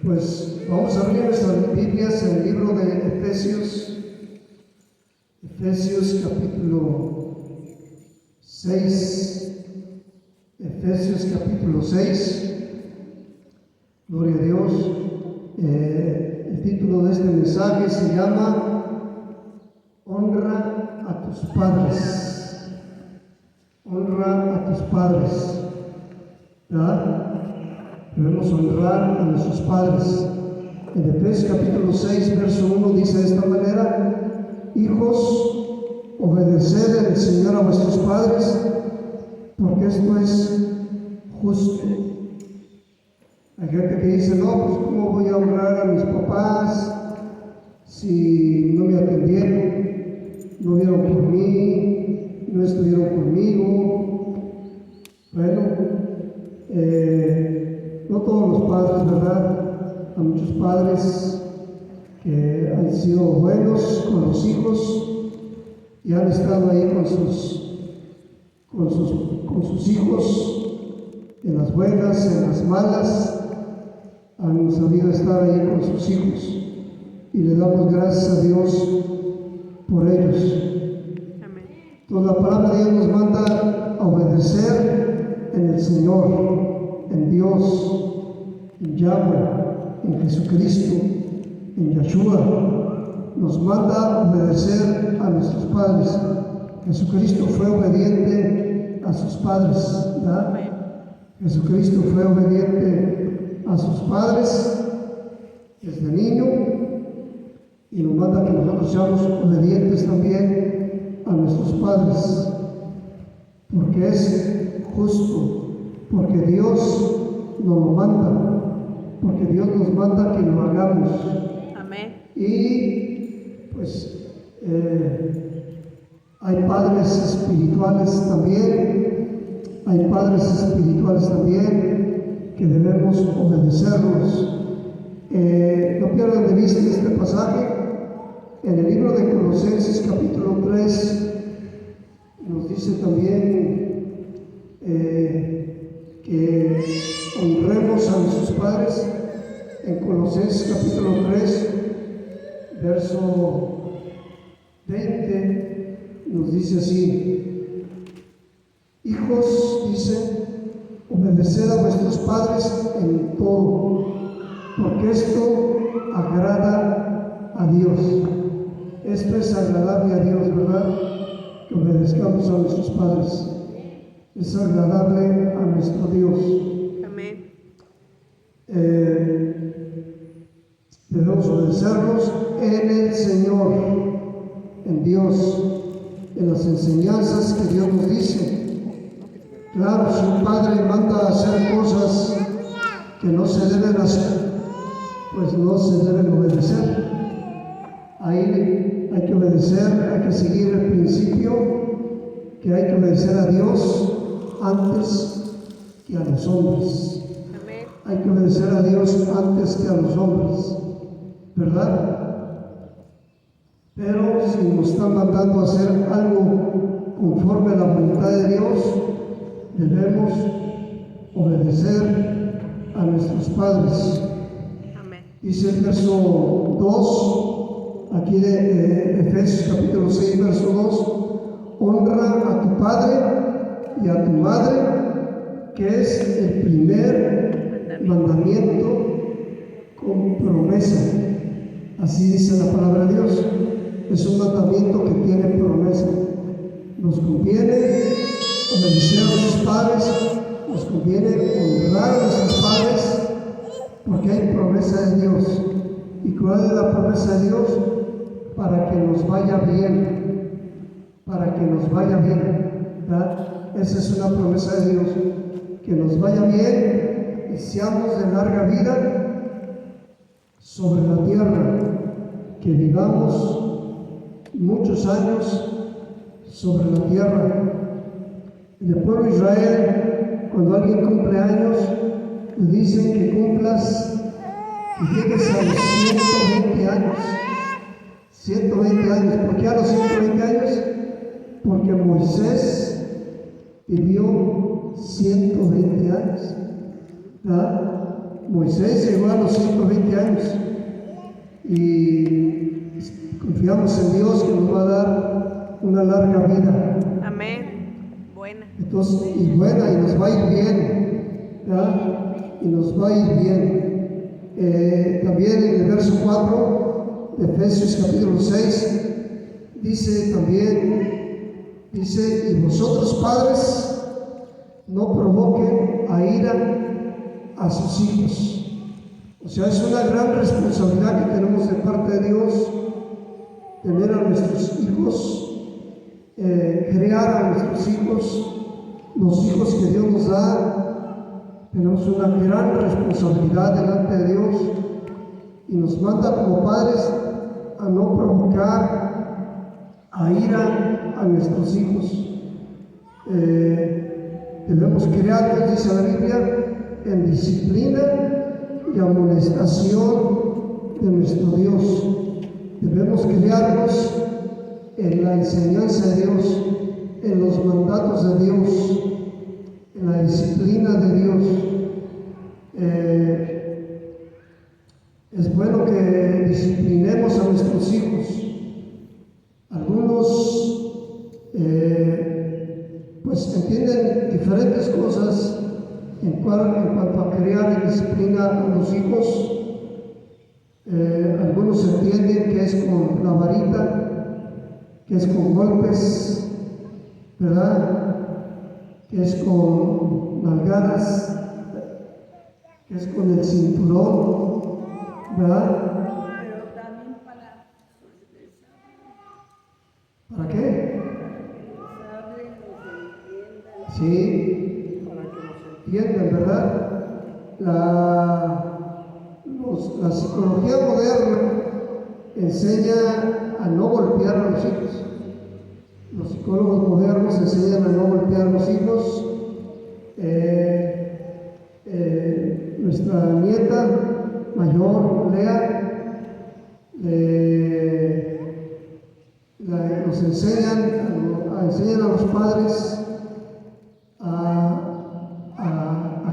Pues vamos a abrir nuestras Biblias en el libro de Efesios capítulo 6. Efesios capítulo 6. Gloria a Dios. El título de este mensaje se llama Honra a tus padres. Honra a tus padres. ¿Verdad? Debemos honrar a nuestros padres. En Efesios capítulo 6, verso 1 dice de esta manera: Hijos, obedeced en el Señor a vuestros padres, porque esto es justo. Hay gente que dice: no, pues ¿cómo voy a honrar a mis papás si no me atendieron, no vieron por mí, no estuvieron conmigo? Bueno, no todos los padres, ¿verdad? Hay muchos padres que han sido buenos con los hijos y han estado ahí con sus hijos, en las buenas, en las malas, han sabido estar ahí con sus hijos y le damos gracias a Dios por ellos. Amén. Entonces la palabra de Dios nos manda a obedecer en el Señor, en Dios, en Yahweh, en Jesucristo, en Yeshua. Nos manda a obedecer a nuestros padres. Jesucristo fue obediente a sus padres, ¿verdad? Jesucristo fue obediente a sus padres desde niño y nos manda que nosotros seamos obedientes también a nuestros padres, porque es justo, porque Dios nos lo manda, porque Dios nos manda que lo hagamos. Amén. Y pues hay padres espirituales también, que debemos obedecerlos. No pierdan de vista este pasaje. En el libro de Colosenses capítulo 3 nos dice también que honremos a nuestros padres. En Colosenses capítulo 3, verso 20, nos dice así: Hijos, dice, obedeced a vuestros padres en todo, porque esto agrada a Dios. Esto es agradable a Dios, ¿verdad? Que obedezcamos a nuestros padres. Es agradable a nuestro Dios. Amén. Debemos obedecernos en el Señor, en Dios, en las enseñanzas que Dios nos dice. Claro, si un padre manda a hacer cosas que no se deben hacer, pues no se deben obedecer. Ahí hay que obedecer, hay que seguir el principio que hay que obedecer a Dios antes que a los hombres. Amén. Hay que obedecer a Dios antes que a los hombres, ¿verdad? Pero si nos están mandando a hacer algo conforme a la voluntad de Dios, debemos obedecer a nuestros padres. Amén. Dice el verso 2, aquí de Efesios capítulo 6, verso 2: honra a tu padre y a tu madre, que es el primer mandamiento con promesa. Así dice la palabra de Dios. Es un mandamiento que tiene promesa. Nos conviene obedecer a nuestros padres, nos conviene honrar a nuestros padres, porque hay promesa de Dios. ¿Y cuál es la promesa de Dios? Para que nos vaya bien, para que nos vaya bien, ¿verdad? Esa es una promesa de Dios, que nos vaya bien y seamos de larga vida sobre la tierra, que vivamos muchos años sobre la tierra. En el pueblo de Israel, cuando alguien cumple años, le dicen que cumplas, que llegues a los 120 años. 120 años. ¿Por qué a los 120 años? Porque Moisés vivió 120 años. ¿Verdad? Moisés llegó a los 120 años. Y confiamos en Dios que nos va a dar una larga vida. Amén. Buena. Entonces, y buena, y nos va a ir bien, ¿verdad? Y nos va a ir bien. También en el verso 4 de Efesios capítulo 6 dice también, dice, y vosotros padres no provoquen a ira a sus hijos. O sea, es una gran responsabilidad que tenemos de parte de Dios, tener a nuestros hijos, crear a nuestros hijos, los hijos que Dios nos da. Tenemos una gran responsabilidad delante de Dios y nos manda como padres a no provocar a ira a nuestros hijos. Debemos criarlos, dice la Biblia, en disciplina y amonestación de nuestro Dios. Debemos criarlos en la enseñanza de Dios, en los mandatos de Dios, en la disciplina de Dios. Es bueno que disciplinemos a nuestros hijos. Algunos pues entienden diferentes cosas en cuanto a criar y disciplinar a los hijos. Algunos entienden que es con la varita, que es con golpes, ¿verdad? Que es con nalgadas, que es con el cinturón, ¿verdad? ¿Para qué? Sí, para que nos entiendan, ¿verdad? La psicología moderna enseña a no golpear a los hijos. Los psicólogos modernos enseñan a no golpear a los hijos. Nuestra nieta mayor, Lea, nos enseñan a los padres a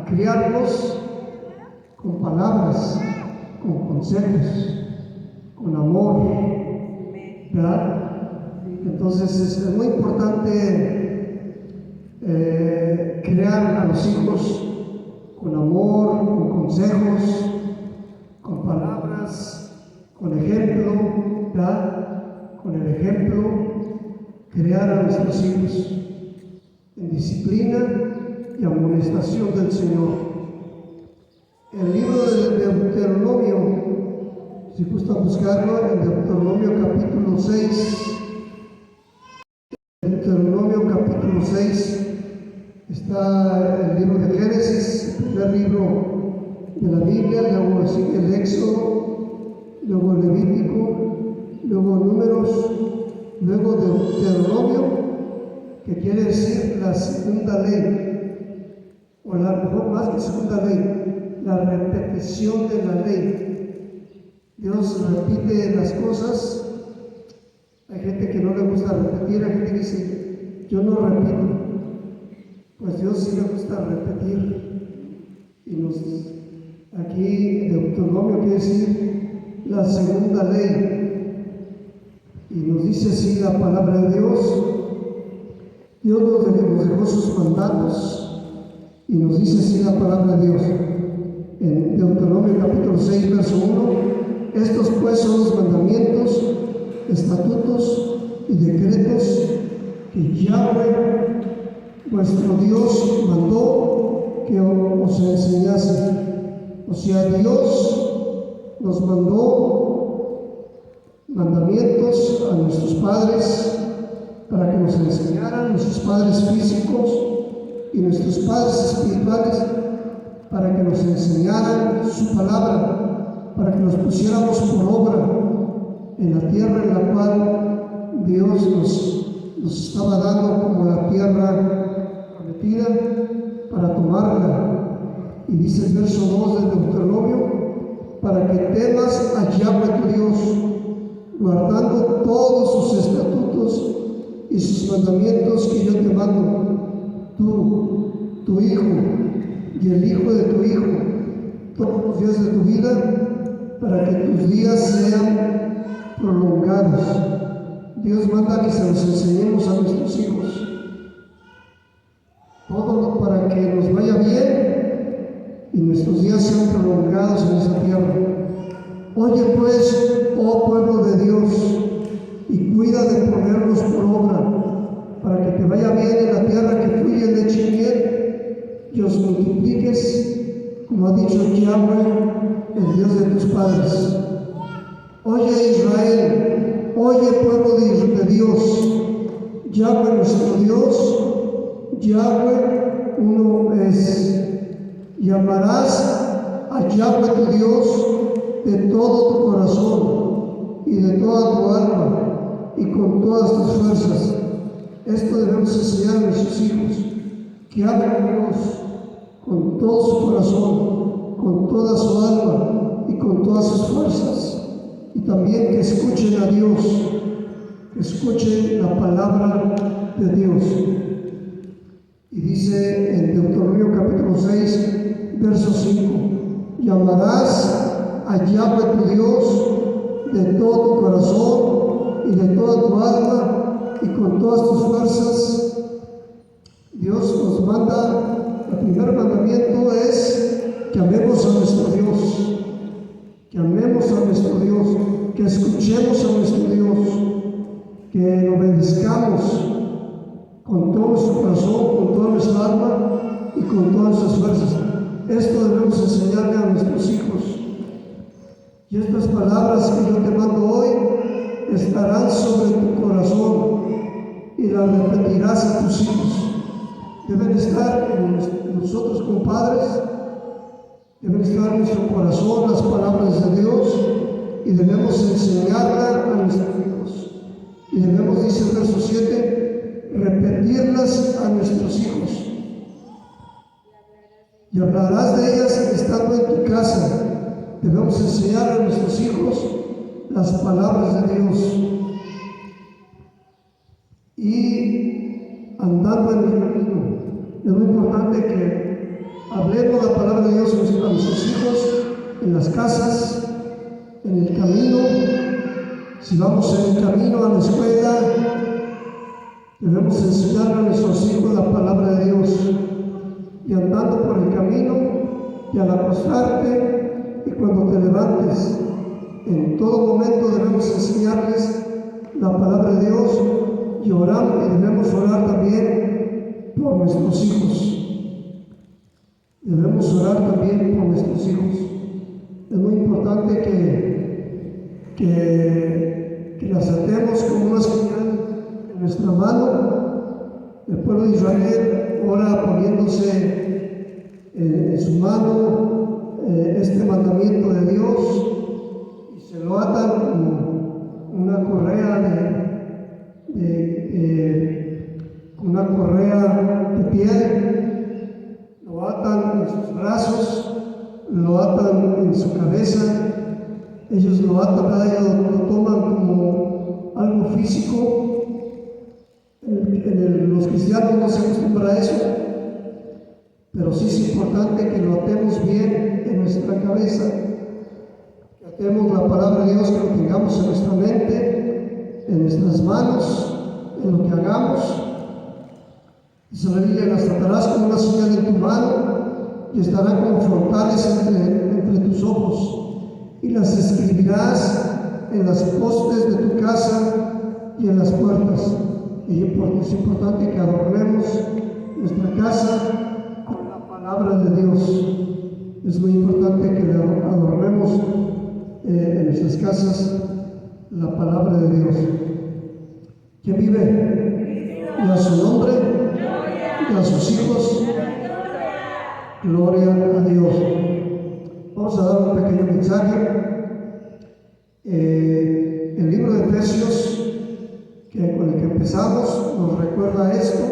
criarlos con palabras, con consejos, con amor, ¿verdad? Entonces es muy importante criar a los hijos con amor, con consejos, con palabras, con ejemplo, ¿verdad? Con el ejemplo, criar a nuestros hijos en disciplina y amonestación del Señor. El libro de Deuteronomio, si gustan buscarlo, en Deuteronomio capítulo 6, Deuteronomio capítulo 6, está el libro de Génesis, el primer libro de la Biblia, luego sigue el Éxodo, luego el Levítico, luego Números, luego Deuteronomio, que quiere decir la segunda ley, o a lo mejor más que segunda ley, la repetición de la ley. Dios repite las cosas. Hay gente que no le gusta repetir, hay gente que dice, yo no repito. Pues Dios sí le gusta repetir. Y aquí Deuteronomio quiere decir la segunda ley. Y nos dice así la palabra de Dios. Dios nos dejó sus mandatos y nos dice así la palabra de Dios. En Deuteronomio capítulo 6, verso 1, estos pues son los mandamientos, estatutos y decretos que Yahweh, vuestro Dios, mandó que os enseñase. O sea, Dios nos mandó mandamientos a nuestros padres para que nos enseñaran, nuestros padres físicos y nuestros padres espirituales, para que nos enseñaran su palabra, para que nos pusiéramos por obra en la tierra en la cual Dios nos estaba dando como la tierra prometida para tomarla. Y dice el verso 2 del Deuteronomio, para que temas a Yahweh tu Dios, guardando todos sus estatutos y sus mandamientos que yo te mando, tú, tu hijo y el hijo de tu hijo, todos los días de tu vida, para que tus días sean prolongados. Dios manda que se los enseñemos a nuestros hijos. Todo para que nos vaya bien y nuestros días sean prolongados en esa tierra. Oye pues, oh pueblo de Dios, y cuida de ponerlos por obra, para que te vaya bien en la tierra que fluye leche y miel, y os multipliques, como ha dicho Yahweh, el Dios de tus padres. Oye Israel, oye pueblo de Dios, Yahweh nuestro Dios, Yahweh uno es. Y amarás a Yahweh tu Dios de todo tu corazón y de toda tu alma y con todas tus fuerzas. Esto debemos enseñar a nuestros hijos, que amen a Dios con todo su corazón, con toda su alma y con todas sus fuerzas. Y también que escuchen a Dios, que escuchen la palabra de Dios. Y dice en Deuteronomio capítulo 6, verso 5, y amarás a Yahweh tu Dios de todo tu corazón y de toda tu alma y con todas tus fuerzas. Dios nos manda, el primer mandamiento es que amemos a nuestro Dios, que amemos a nuestro Dios, que escuchemos a nuestro Dios, que lo obedezcamos con todo nuestro corazón, con toda nuestra alma y con todas nuestras fuerzas. Esto debemos enseñarle a nuestros hijos. Y estas palabras que yo te mando hoy estarán sobre tu corazón y las repetirás a tus hijos. Deben estar en nosotros como padres, deben estar en nuestro corazón las palabras de Dios y debemos enseñarlas a nuestros hijos. Y debemos, dice el verso 7, repetirlas a nuestros hijos. Y hablarás de ellas estando en tu casa. Debemos enseñar a nuestros hijos las palabras de Dios. Y andando en el camino. Es muy importante que hablemos la palabra de Dios a nuestros hijos, en las casas, en el camino. Si vamos en el camino a la escuela, debemos enseñar a nuestros hijos la palabra de Dios. Y andando por el camino, y al acostarte, y cuando te levantes, en todo momento debemos enseñarles la palabra de Dios y orar, y debemos orar también por nuestros hijos. Debemos orar también por nuestros hijos. Es muy importante que las atemos como una señal en nuestra mano. El pueblo de Israel ora poniéndose en su mano este mandamiento de Dios y se lo atan con una correa de piel, lo atan en sus brazos, lo atan en su cabeza. Ellos lo atan, lo toman como algo físico. Los cristianos no se acostumbran a eso, pero sí es importante que lo atemos bien en nuestra cabeza, que atemos la palabra de Dios, que lo tengamos en nuestra mente, en nuestras manos, en lo que hagamos. Dice la Biblia: las atarás como una señal en tu mano y estarán como frontales entre tus ojos, y las escribirás en las postes de tu casa y en las puertas. Y es importante que adornemos nuestra casa con la palabra de Dios. Es muy importante que adornemos en nuestras casas la palabra de Dios. ¿Quién vive? Y a su nombre, y a sus hijos, gloria a Dios. Vamos a dar un pequeño mensaje. El libro de Efesios, con el que empezamos, nos recuerda esto,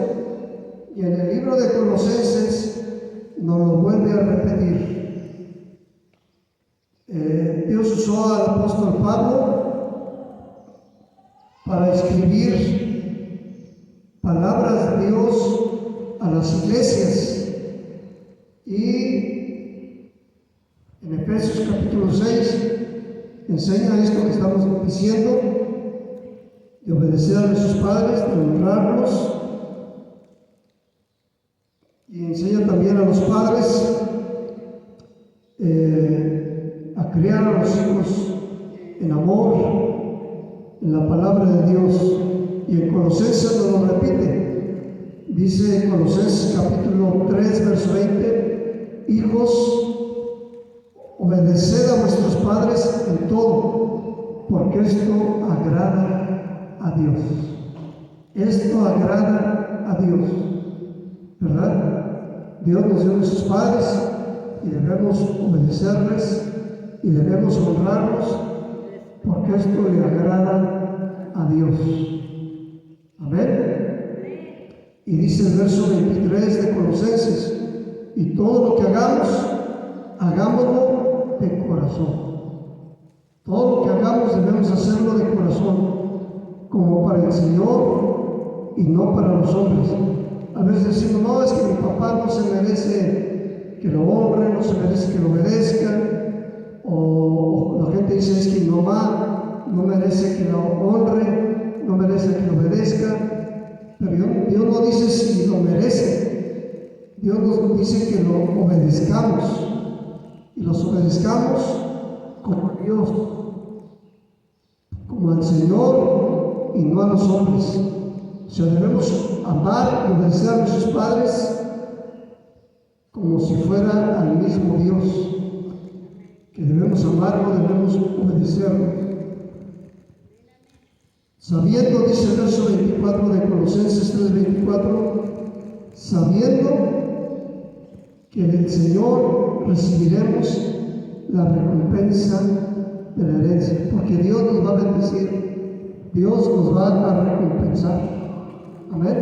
y en el libro de Colosenses nos lo vuelve a repetir. Dios usó al apóstol Pablo para escribir palabras de Dios a las iglesias, y en Efesios capítulo 6 enseña esto que estamos diciendo, de obedecer a nuestros padres, de honrarlos, y enseña también a los padres a criar a los hijos en amor, en la palabra de Dios. Y en Colosenses nos lo repite, dice Colosenses capítulo 3 verso 20: hijos, obedeced a vuestros padres en todo, porque esto agrada a Dios. Esto agrada a Dios, ¿verdad? Dios nos dio a nuestros padres y debemos obedecerles y debemos honrarlos, porque esto le agrada a Dios. Amén. Y dice el verso 23 de Colosenses: y todo lo que hagamos, hagámoslo de corazón. Todo lo que hagamos debemos hacerlo de corazón, como para el Señor y no para los hombres. A veces decimos, no, es que mi papá no se merece que lo honre, no se merece que lo obedezca, o la gente dice, es que mi mamá no merece que lo honre, no merece que lo obedezca. Pero Dios no dice si lo merece, Dios nos dice que lo obedezcamos, y los obedezcamos como a Dios, como al Señor y no a los hombres. O sea, debemos amar y obedecer a nuestros padres como si fuera al mismo Dios, que debemos amarlo, debemos obedecerlo. Sabiendo, dice el verso 24 de Colosenses 3:24, sabiendo que del Señor recibiremos la recompensa de la herencia, porque Dios nos va a bendecir, Dios nos va a recompensar. Amén.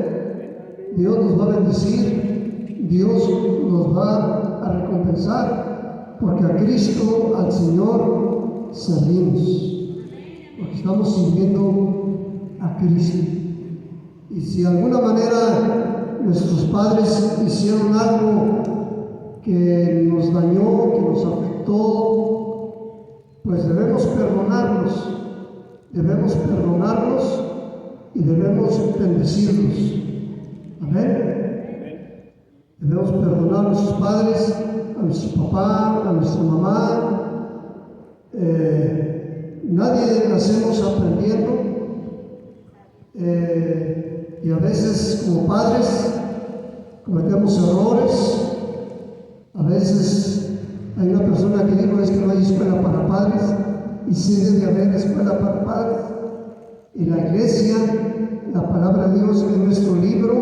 Dios nos va a bendecir, Dios nos va a recompensar, porque a Cristo, al Señor, servimos, porque estamos sirviendo a Cristo. Y si de alguna manera nuestros padres hicieron algo que nos dañó, que nos afectó, pues debemos perdonarlos y debemos bendecirlos. Amén. Debemos perdonar a nuestros padres, a nuestro papá, a nuestra mamá. Nadie nacemos aprendiendo, y a veces como padres cometemos errores. A veces hay una persona que dijo, es que no hay escuela para padres, y sí debe haber escuela para padres. Y la iglesia, la palabra de Dios es nuestro libro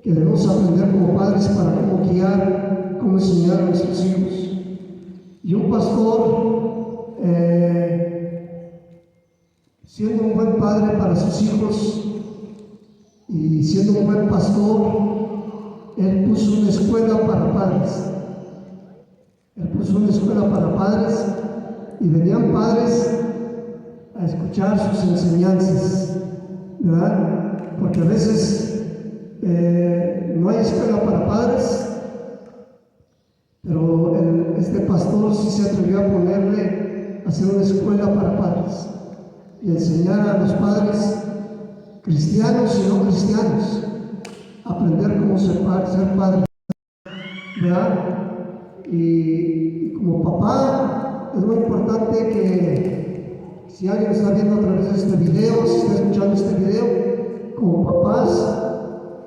que debemos aprender como padres para cómo guiar, cómo enseñar a nuestros hijos. Y un pastor, siendo un buen padre para sus hijos y siendo un buen pastor, él puso una escuela para padres. Él puso una escuela para padres y venían padres a escuchar sus enseñanzas, ¿verdad? Porque a veces no hay escuela para padres, pero este pastor sí se atrevió a ponerle, a hacer una escuela para padres y enseñar a los padres, cristianos y no cristianos, a aprender cómo ser padres, ¿verdad? Y como papá es muy importante que si alguien está viendo a través de este video, si está escuchando este video, como papás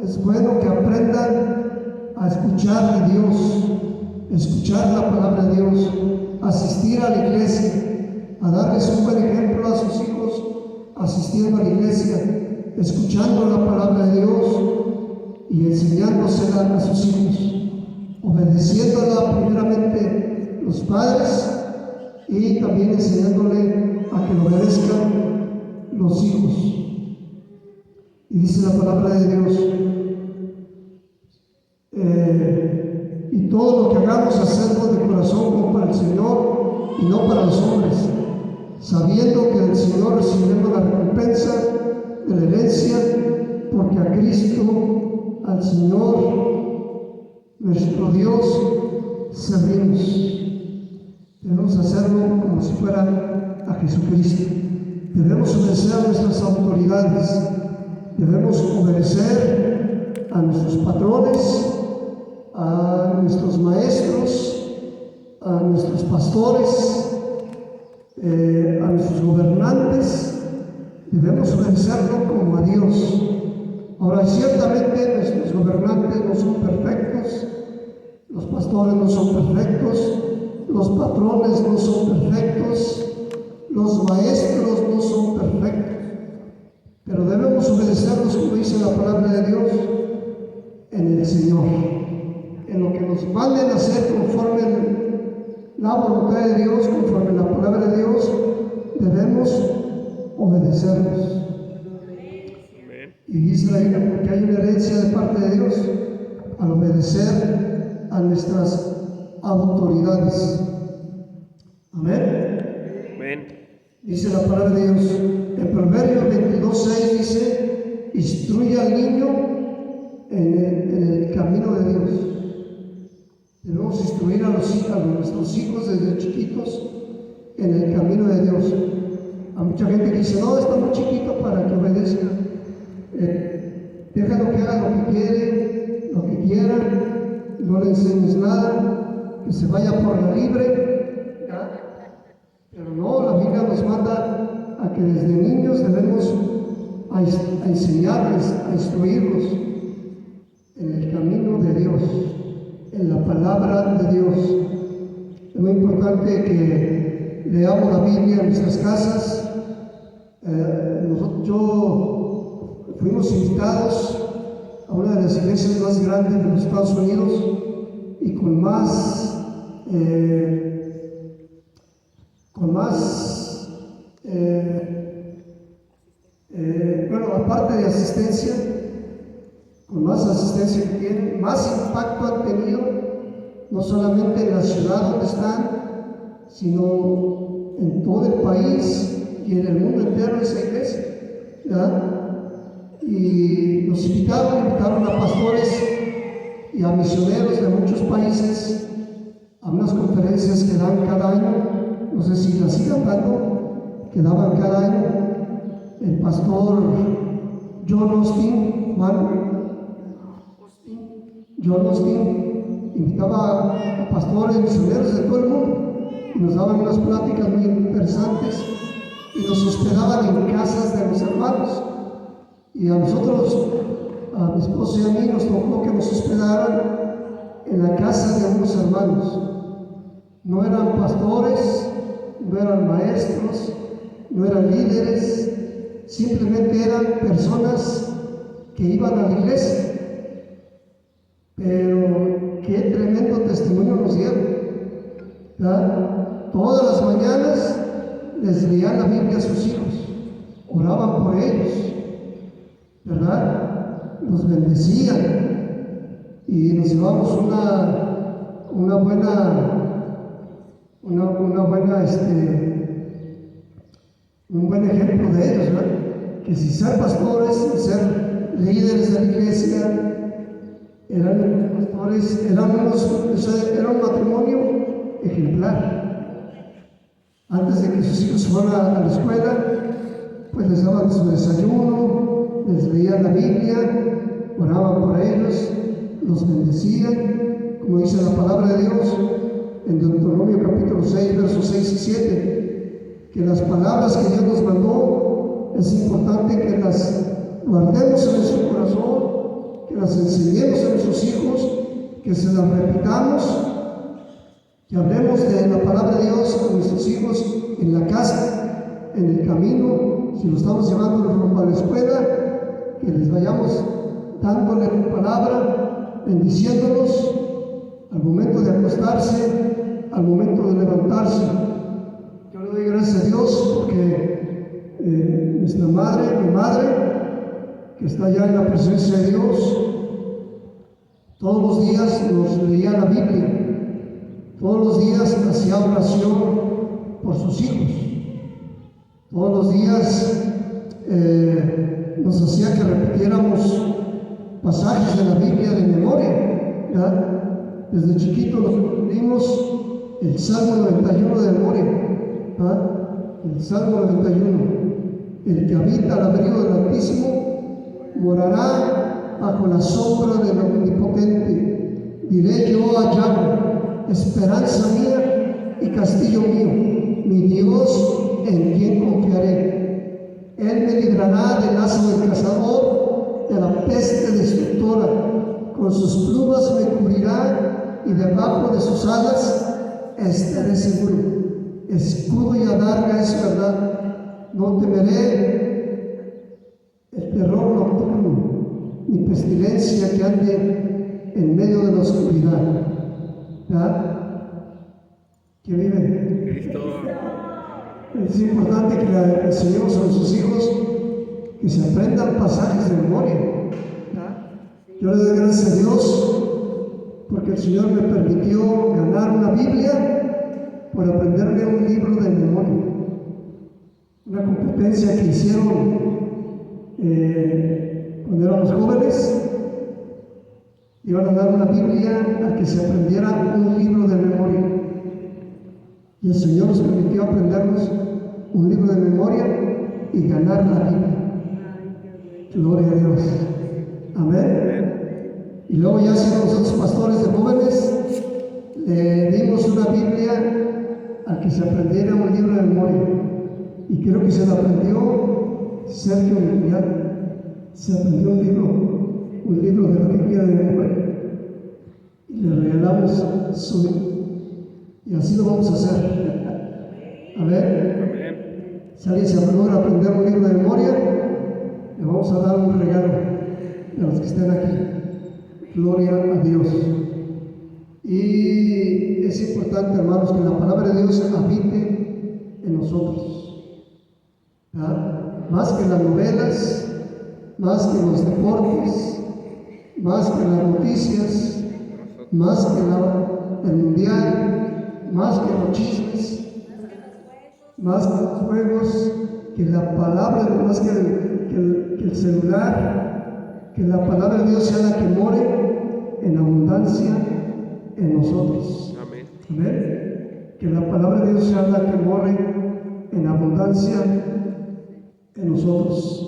es bueno que aprendan a escuchar de Dios, escuchar la palabra de Dios, asistir a la iglesia, a darles un buen ejemplo a sus hijos, asistiendo a la iglesia, escuchando la palabra de Dios y enseñándosela a sus hijos, obedeciéndola primeramente los padres y también enseñándole a que lo obedezcan los hijos. Y dice la palabra de Dios, y todo lo que hagamos, hacerlo de corazón como para el Señor y no para los hombres, sabiendo que del Señor recibiremos la recompensa de la herencia, porque a Cristo, al Señor, nuestro Dios, servimos. Debemos hacerlo como si fuera a Jesucristo. Debemos obedecer a nuestras autoridades, debemos obedecer a nuestros patrones, a nuestros maestros, a nuestros pastores, a nuestros gobernantes. Debemos obedecerlo como a Dios. Ahora, ciertamente nuestros gobernantes no son perfectos, los pastores no son perfectos, los patrones no son perfectos, los maestros no son perfectos, pero debemos obedecerlos, como dice la palabra de Dios, en el Señor, en lo que nos manden a hacer conforme la voluntad de Dios, conforme la palabra de Dios, debemos obedecerlos. Y dice la Biblia, porque hay una herencia de parte de Dios al obedecer a nuestras autoridades. Amén. Amén. Dice la palabra de Dios en Proverbios 22:6, dice: instruye al niño en el camino de Dios. Debemos instruir a nuestros hijos desde chiquitos en el camino de Dios. Hay mucha gente que dice: no, está muy chiquito para que obedezca. Déjalo que haga lo que quiere, lo que quiera, no le enseñes nada, que se vaya por la libre, ¿ya? Pero no, la Biblia nos manda a que desde niños debemos a enseñarles, a instruirlos en el camino de Dios, en la palabra de Dios. Es muy importante que leamos la Biblia en nuestras casas. Fuimos invitados a una de las iglesias más grandes de los Estados Unidos y con más aparte de asistencia, con más asistencia que tienen, más impacto han tenido, no solamente en la ciudad donde están, sino en todo el país y en el mundo entero esa iglesia, ¿verdad? Y nos invitaron a pastores y a misioneros de muchos países a unas conferencias que dan cada año. No sé si las sigan dando, que daban cada año. El pastor John Austin invitaba a pastores y misioneros de todo el mundo y nos daban unas pláticas muy interesantes y nos hospedaban en casas de los hermanos. Y a nosotros, a mi esposo y a mí, nos tocó que nos hospedaran en la casa de unos hermanos. No eran pastores, no eran maestros, no eran líderes, simplemente eran personas que iban a la iglesia. Pero qué tremendo testimonio nos dieron, ¿verdad? Todas las mañanas les leían la Biblia a sus hijos, oraban por ellos, ¿verdad? Los bendecían y nos llevamos un buen ejemplo de ellos, ¿verdad? Que si ser pastores, ser líderes de la iglesia, eran pastores, era un matrimonio ejemplar. Antes de que sus hijos fueran a la escuela, pues les daban su desayuno, les leían la Biblia, oraban por ellos, los bendecían, como dice la palabra de Dios en Deuteronomio capítulo 6, versos 6 y 7, que las palabras que Dios nos mandó es importante que las guardemos en nuestro corazón, que las enseñemos a nuestros hijos, que se las repitamos, que hablemos de la palabra de Dios a nuestros hijos en la casa, en el camino, si lo estamos llevando rumbo a la escuela, que les vayamos dándole la palabra, bendiciéndolos al momento de acostarse, al momento de levantarse. Yo le doy gracias a Dios porque nuestra madre, mi madre, que está allá en la presencia de Dios, todos los días nos leía la Biblia, todos los días hacía oración por sus hijos, todos los días nos hacía que repitiéramos pasajes de la Biblia de memoria, ¿verdad? Desde chiquito nos aprendimos el Salmo 91 de memoria, ¿verdad? El Salmo 91. El que habita al abrigo del Altísimo morará bajo la sombra del Omnipotente. Diré yo a Yahweh, esperanza mía y castillo mío, mi Dios en quien confiaré. Él me librará del lazo del cazador, de la peste destructora. Con sus plumas me cubrirá y debajo de sus alas estaré seguro. Escudo y adarga es verdad. No temeré el terror nocturno, ni pestilencia que ande en medio de la oscuridad. ¿Verdad? ¿Quién vive? Cristo. Es importante que le enseñemos a nuestros hijos que se aprendan pasajes de memoria. ¿Verdad? Yo le doy gracias a Dios porque el Señor me permitió ganar una Biblia por aprenderme un libro de memoria. Una competencia que hicieron cuando éramos jóvenes. Iban a dar una Biblia a que se aprendiera un libro de memoria. Y el Señor nos permitió aprendernos un libro de memoria y ganar la Biblia. Gloria a Dios. Amén. Y luego ya siendo nosotros pastores de jóvenes, le dimos una Biblia a que se aprendiera un libro de memoria. Y creo que se lo aprendió Sergio Miguel. Se aprendió un libro de la Biblia de memoria. Y le regalamos su. Y así lo vamos a hacer. A ver, si alguien se logra aprender un libro de memoria, le vamos a dar un regalo de los que estén aquí. Gloria a Dios. Y es importante, hermanos, que la palabra de Dios habite en nosotros. ¿Verdad? Más que las novelas, más que los deportes, más que las noticias, más que el mundial, más que los chismes, más que los juegos, que la palabra, más que el celular, que la palabra de Dios sea la que more en abundancia en nosotros. Amén. Amén. Que la palabra de Dios sea la que more en abundancia en nosotros.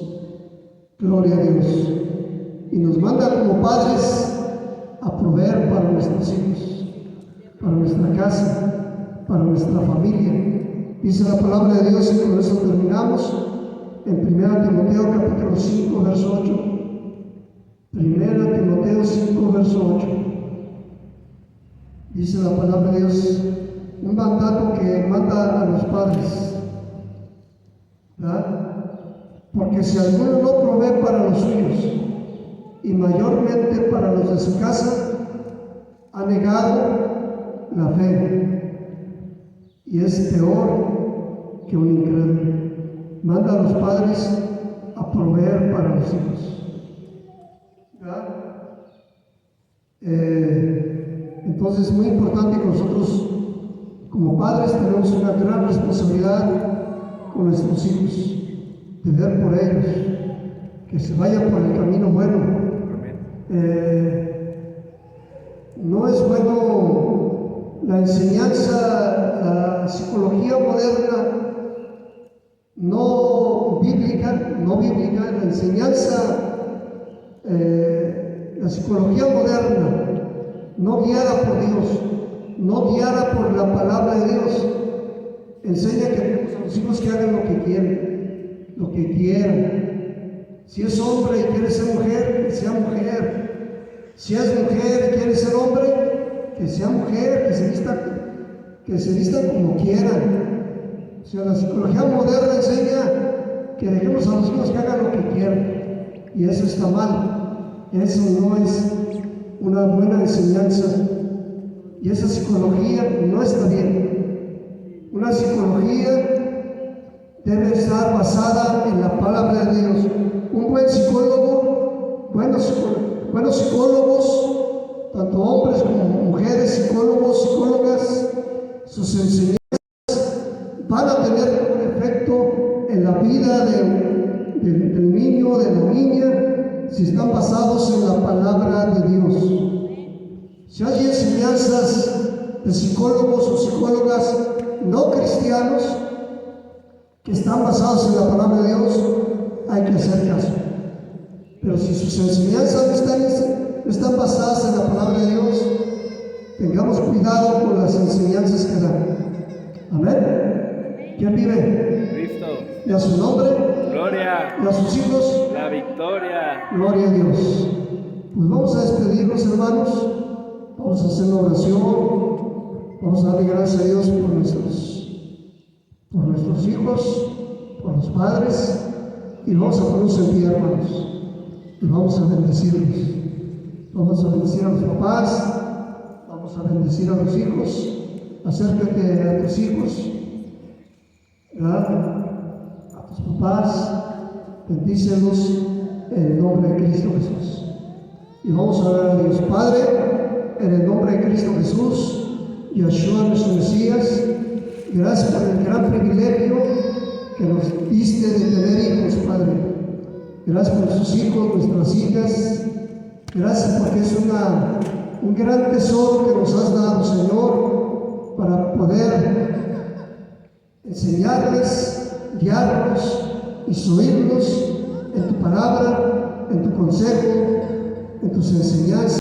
Gloria a Dios. Y nos manda como padres a proveer para nuestros hijos, para nuestra casa, para nuestra familia. Dice la palabra de Dios, y con eso terminamos, en 1 Timoteo capítulo 5, verso 8. 1 Timoteo 5, verso 8. Dice la palabra de Dios, un mandato que manda a los padres, ¿verdad? Porque si alguno no provee para los suyos, y mayormente para los de su casa, ha negado la fe, y es peor que un incrédulo. Manda a los padres a proveer para los hijos. ¿Verdad? Entonces es muy importante que nosotros como padres tenemos una gran responsabilidad con nuestros hijos, de ver por ellos, que se vayan por el camino bueno. No es bueno la enseñanza, la psicología moderna, no bíblica, la enseñanza, la psicología moderna, no guiada por Dios, no guiada por la palabra de Dios, enseña que los hijos que hagan lo que quieren, lo que quieran. Si es hombre y quiere ser mujer, que sea mujer. Si es mujer y quiere ser hombre, que sea mujer, que se vista como quieran. O sea, la psicología moderna enseña que dejemos a los hijos que hagan lo que quieran. Y eso está mal. Eso no es una buena enseñanza. Y esa psicología no está bien. Una psicología debe estar basada en la palabra de Dios. Un buen psicólogo, buenos psicólogos, tanto hombres como mujeres, psicólogos, psicólogas, sus enseñanzas van a tener un efecto en la vida del niño, de la niña, si están basados en la palabra de Dios. Si hay enseñanzas de psicólogos o psicólogas no cristianos, que están basados en la palabra de Dios, hay que hacer caso. Pero si sus enseñanzas no están basadas en la palabra de Dios, tengamos cuidado con las enseñanzas que dan. Amén. ¿Quién vive? Cristo. Y a su nombre. Gloria. Y a sus hijos. La victoria. Gloria a Dios. Pues vamos a despedirnos, hermanos. Vamos a hacer una oración. Vamos a darle gracias a Dios por nuestros hijos, por los padres. Y vamos a ponernos en pie, hermanos. Y vamos a bendecirlos. Vamos a bendecir a los papás. Vamos a bendecir a los hijos. Acércate a tus hijos, ¿verdad? A tus papás, bendícelos en el nombre de Cristo Jesús. Y vamos a orar a Dios. Padre, en el nombre de Cristo Jesús, Yeshua nuestro Mesías, gracias por el gran privilegio que nos diste de tener hijos, Padre. Gracias por nuestros hijos, nuestras hijas. Gracias porque es un gran tesoro que nos has dado, Señor, para poder enseñarles, guiarlos, instruirlos en tu palabra, en tu consejo, en tus enseñanzas.